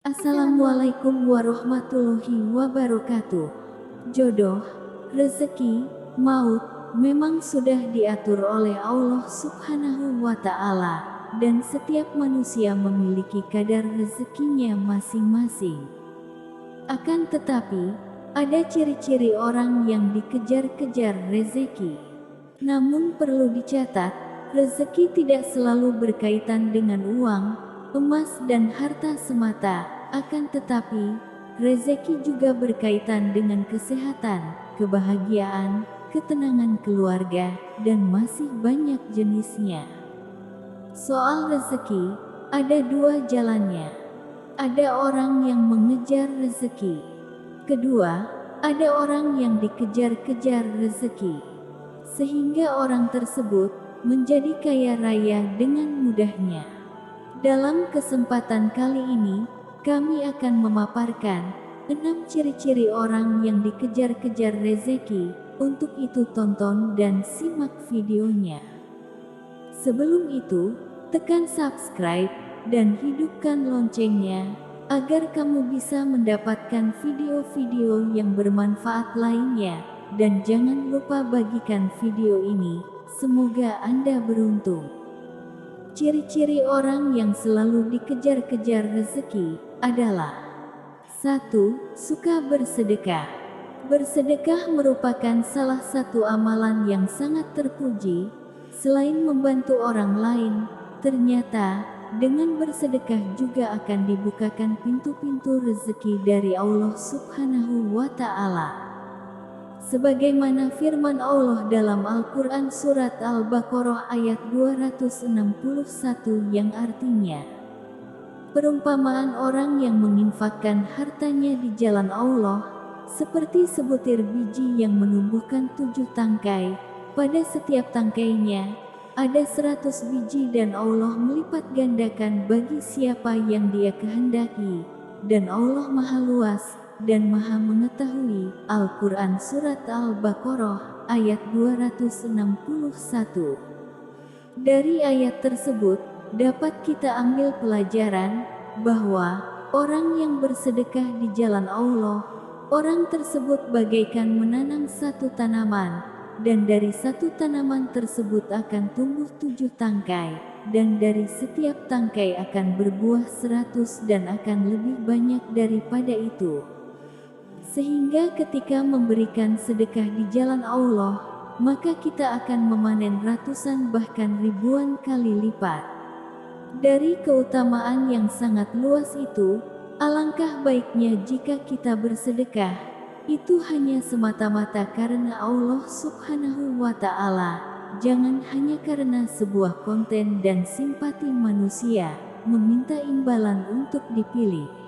Assalamualaikum warahmatullahi wabarakatuh. Jodoh, rezeki, maut, memang sudah diatur oleh Allah Subhanahu wa Ta'ala, dan setiap manusia memiliki kadar rezekinya masing-masing. Akan tetapi, ada ciri-ciri orang yang dikejar-kejar rezeki. Namun perlu dicatat, rezeki tidak selalu berkaitan dengan uang, emas dan harta semata, akan tetapi, rezeki juga berkaitan dengan kesehatan, kebahagiaan, ketenangan keluarga, dan masih banyak jenisnya. Soal rezeki, ada dua jalannya. Ada orang yang mengejar rezeki. Kedua, ada orang yang dikejar-kejar rezeki. Sehingga orang tersebut menjadi kaya raya dengan mudahnya. Dalam kesempatan kali ini, kami akan memaparkan 6 ciri-ciri orang yang dikejar-kejar rezeki. Untuk itu tonton dan simak videonya. Sebelum itu, tekan subscribe dan hidupkan loncengnya agar kamu bisa mendapatkan video-video yang bermanfaat lainnya. Dan jangan lupa bagikan video ini, semoga Anda beruntung. Ciri-ciri orang yang selalu dikejar-kejar rezeki adalah 1. Suka bersedekah. Bersedekah merupakan salah satu amalan yang sangat terpuji. Selain membantu orang lain, ternyata dengan bersedekah juga akan dibukakan pintu-pintu rezeki dari Allah Subhanahu wa Ta'ala. Sebagaimana firman Allah dalam Al-Quran Surat Al-Baqarah ayat 261 yang artinya, perumpamaan orang yang menginfakkan hartanya di jalan Allah, seperti sebutir biji yang menumbuhkan 7 tangkai, pada setiap tangkainya ada 100 biji dan Allah melipat gandakan bagi siapa yang Dia kehendaki, dan Allah Maha Luas dan Maha Mengetahui. Al-Quran Surat Al-Baqarah ayat 261. Dari ayat tersebut dapat kita ambil pelajaran bahwa orang yang bersedekah di jalan Allah, orang tersebut bagaikan menanam satu tanaman, dan dari satu tanaman tersebut akan tumbuh 7 tangkai, dan dari setiap tangkai akan berbuah 100 dan akan lebih banyak daripada itu. Sehingga ketika memberikan sedekah di jalan Allah, maka kita akan memanen ratusan bahkan ribuan kali lipat. Dari keutamaan yang sangat luas itu, alangkah baiknya jika kita bersedekah, itu hanya semata-mata karena Allah Subhanahu wa Ta'ala, jangan hanya karena sebuah konten dan simpati manusia, meminta imbalan untuk dipilih.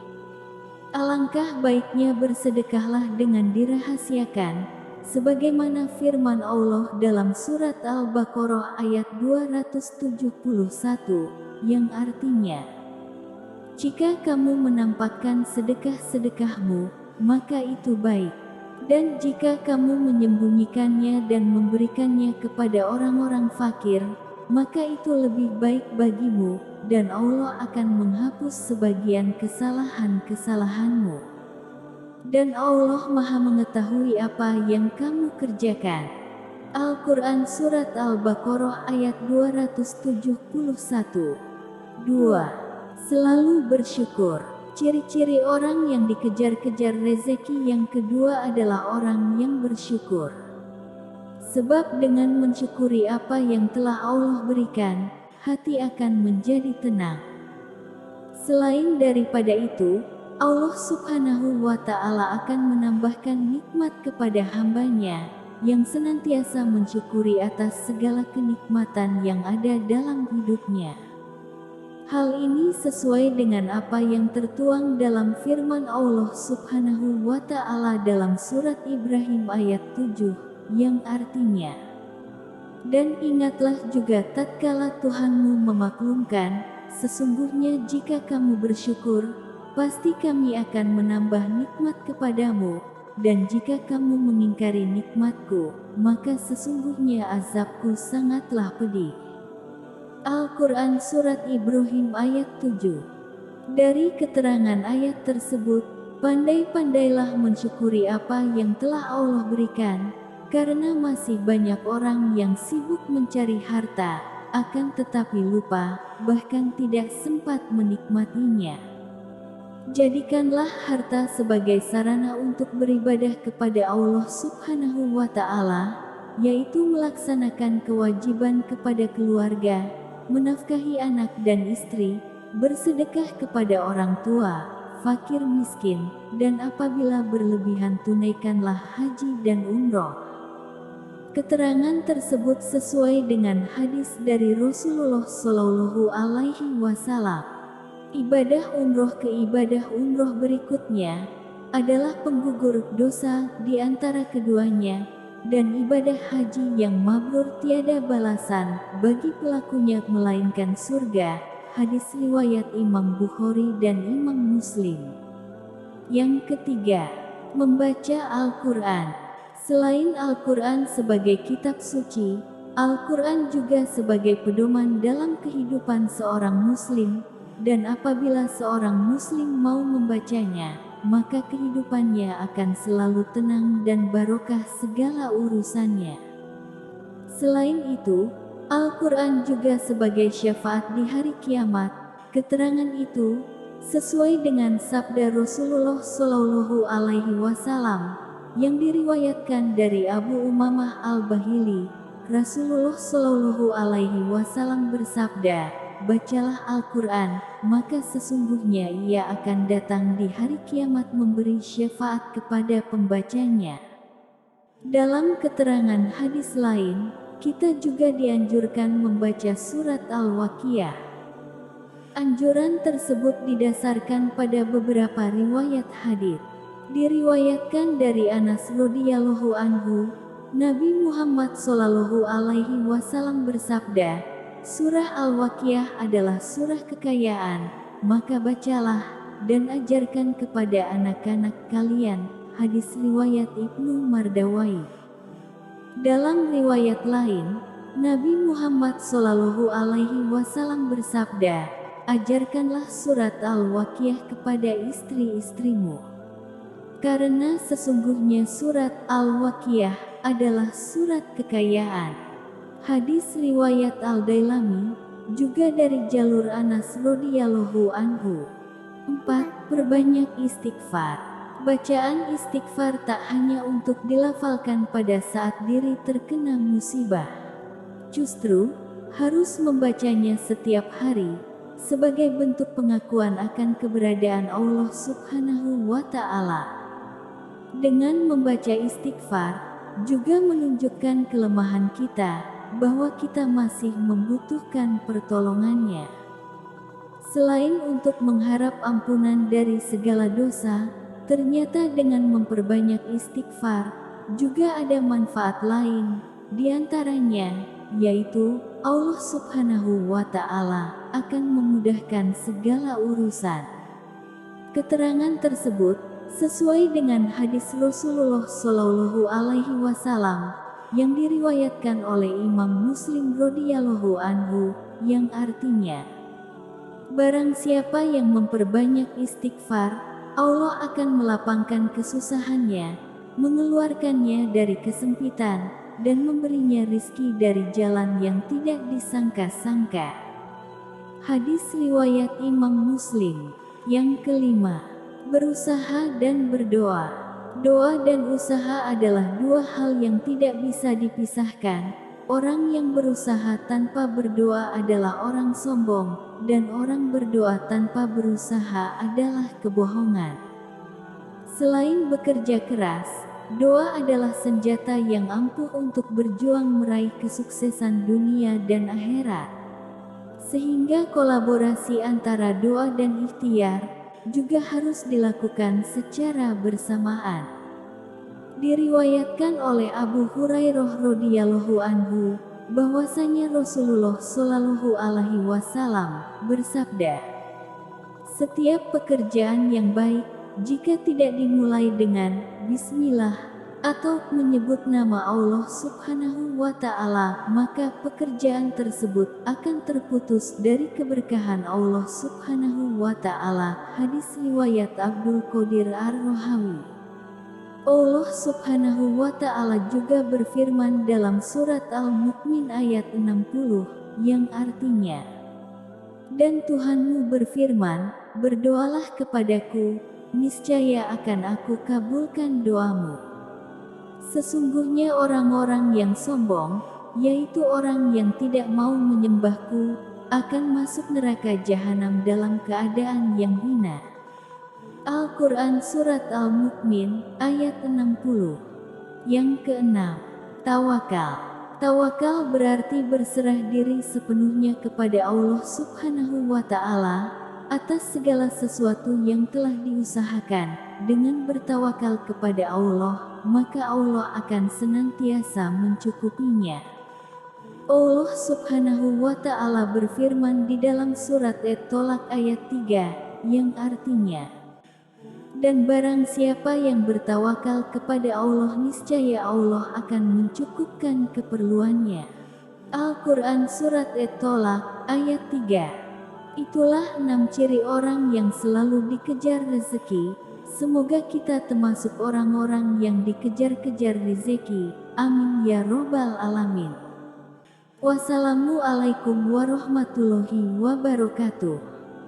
Alangkah baiknya bersedekahlah dengan dirahasiakan, sebagaimana firman Allah dalam Surat Al-Baqarah ayat 271, yang artinya, jika kamu menampakkan sedekah-sedekahmu, maka itu baik. Dan jika kamu menyembunyikannya dan memberikannya kepada orang-orang fakir, maka itu lebih baik bagimu, dan Allah akan menghapus sebagian kesalahan-kesalahanmu. Dan Allah Maha Mengetahui apa yang kamu kerjakan. Al-Quran Surat Al-Baqarah ayat 271. 2. Selalu bersyukur. Ciri-ciri orang yang dikejar-kejar rezeki yang kedua adalah orang yang bersyukur. Sebab dengan mensyukuri apa yang telah Allah berikan, hati akan menjadi tenang. Selain daripada itu, Allah Subhanahu wa Ta'ala akan menambahkan nikmat kepada hambanya, yang senantiasa mensyukuri atas segala kenikmatan yang ada dalam hidupnya. Hal ini sesuai dengan apa yang tertuang dalam firman Allah Subhanahu wa Ta'ala dalam surat Ibrahim ayat 7, yang artinya, dan ingatlah juga tatkala Tuhanmu memaklumkan, sesungguhnya jika kamu bersyukur, pasti kami akan menambah nikmat kepadamu, dan jika kamu mengingkari nikmatku, maka sesungguhnya azabku sangatlah pedih. Al-Quran Surat Ibrahim ayat 7. Dari keterangan ayat tersebut, pandai-pandailah mensyukuri apa yang telah Allah berikan, karena masih banyak orang yang sibuk mencari harta, akan tetapi lupa, bahkan tidak sempat menikmatinya. Jadikanlah harta sebagai sarana untuk beribadah kepada Allah Subhanahu wa Ta'ala, yaitu melaksanakan kewajiban kepada keluarga, menafkahi anak dan istri, bersedekah kepada orang tua, fakir miskin, dan apabila berlebihan tunaikanlah haji dan umroh. Keterangan tersebut sesuai dengan hadis dari Rasulullah Shallallahu Alaihi Wasallam. Ibadah umroh ke ibadah umroh berikutnya adalah penggugur dosa di antara keduanya, dan ibadah haji yang mabrur tiada balasan bagi pelakunya melainkan surga. Hadis riwayat Imam Bukhari dan Imam Muslim. Yang ketiga, membaca Al-Quran. Selain Al-Quran sebagai kitab suci, Al-Quran juga sebagai pedoman dalam kehidupan seorang muslim, dan apabila seorang muslim mau membacanya, maka kehidupannya akan selalu tenang dan barokah segala urusannya. Selain itu, Al-Quran juga sebagai syafaat di hari kiamat. Keterangan itu sesuai dengan sabda Rasulullah Shallallahu Alaihi Wasallam yang diriwayatkan dari Abu Umamah Al-Bahili. Rasulullah Shallallahu Alaihi Wasallam bersabda, "Bacalah Al-Quran, maka sesungguhnya ia akan datang di hari kiamat memberi syafaat kepada pembacanya." Dalam keterangan hadis lain, kita juga dianjurkan membaca surat Al-Waqiah. Anjuran tersebut didasarkan pada beberapa riwayat hadits. Diriwayatkan dari Anas radhiyallahu anhu, Nabi Muhammad shallallahu alaihi wasallam bersabda, "Surah Al-Waqiah adalah surah kekayaan, maka bacalah dan ajarkan kepada anak-anak kalian." Hadis riwayat Ibnu Mardawai. Dalam riwayat lain, Nabi Muhammad Shallallahu Alaihi Wasallam bersabda, "Ajarkanlah surat Al-Waqiah kepada istri-istrimu, karena sesungguhnya surat Al-Waqiah adalah surat kekayaan." Hadis riwayat Al-Dailami, juga dari jalur Anas radhiyallahu anhu. 4. Perbanyak istighfar. Bacaan istighfar tak hanya untuk dilafalkan pada saat diri terkena musibah. Justru, harus membacanya setiap hari, sebagai bentuk pengakuan akan keberadaan Allah Subhanahu wa Ta'ala. Dengan membaca istighfar, juga menunjukkan kelemahan kita, bahwa kita masih membutuhkan pertolongannya. Selain untuk mengharap ampunan dari segala dosa, ternyata dengan memperbanyak istighfar, juga ada manfaat lain, diantaranya, yaitu, Allah Subhanahu wa Ta'ala akan memudahkan segala urusan. Keterangan tersebut, sesuai dengan hadis Rasulullah Shallallahu Alaihi Wasallam, yang diriwayatkan oleh Imam Muslim radhiyallahu anhu, yang artinya, barang siapa yang memperbanyak istighfar, Allah akan melapangkan kesusahannya, mengeluarkannya dari kesempitan, dan memberinya rizki dari jalan yang tidak disangka-sangka. Hadis riwayat Imam Muslim. Yang kelima, berusaha dan berdoa. Doa dan usaha adalah dua hal yang tidak bisa dipisahkan. Orang yang berusaha tanpa berdoa adalah orang sombong, dan orang berdoa tanpa berusaha adalah kebohongan. Selain bekerja keras, doa adalah senjata yang ampuh untuk berjuang meraih kesuksesan dunia dan akhirat. Sehingga kolaborasi antara doa dan ikhtiar juga harus dilakukan secara bersamaan. Diriwayatkan oleh Abu Hurairah radhiyallahu anhu, bahwasanya Rasulullah Shallallahu Alaihi Wasallam bersabda, "Setiap pekerjaan yang baik, jika tidak dimulai dengan Bismillah, atau menyebut nama Allah Subhanahu wa Ta'ala, maka pekerjaan tersebut akan terputus dari keberkahan Allah Subhanahu wa Ta'ala. Hadis riwayat Abdul Qadir Ar-Rohawi. Allah Subhanahu wa Ta'ala juga berfirman dalam surat Al-Mu'min ayat 60, yang artinya, "Dan Tuhanmu berfirman, berdoalah kepadaku, niscaya akan aku kabulkan doamu." Sesungguhnya orang-orang yang sombong, yaitu orang yang tidak mau menyembahku, akan masuk neraka jahanam dalam keadaan yang hina. Al-Quran Surat Al-Mu'min, ayat 60. Yang keenam, tawakal. Tawakal berarti berserah diri sepenuhnya kepada Allah Subhanahu wa Ta'ala atas segala sesuatu yang telah diusahakan. Dengan bertawakal kepada Allah, maka Allah akan senantiasa mencukupinya. Allah Subhanahu wa Ta'ala berfirman di dalam surat At-Tolak ayat 3, yang artinya, "Dan barang siapa yang bertawakal kepada Allah, niscaya Allah akan mencukupkan keperluannya." Al-Quran Surat At-Tolak ayat 3. Itulah 6 ciri orang yang selalu dikejar rezeki. Semoga kita termasuk orang-orang yang dikejar-kejar rezeki. Amin ya robbal alamin. Wassalamualaikum warahmatullahi wabarakatuh.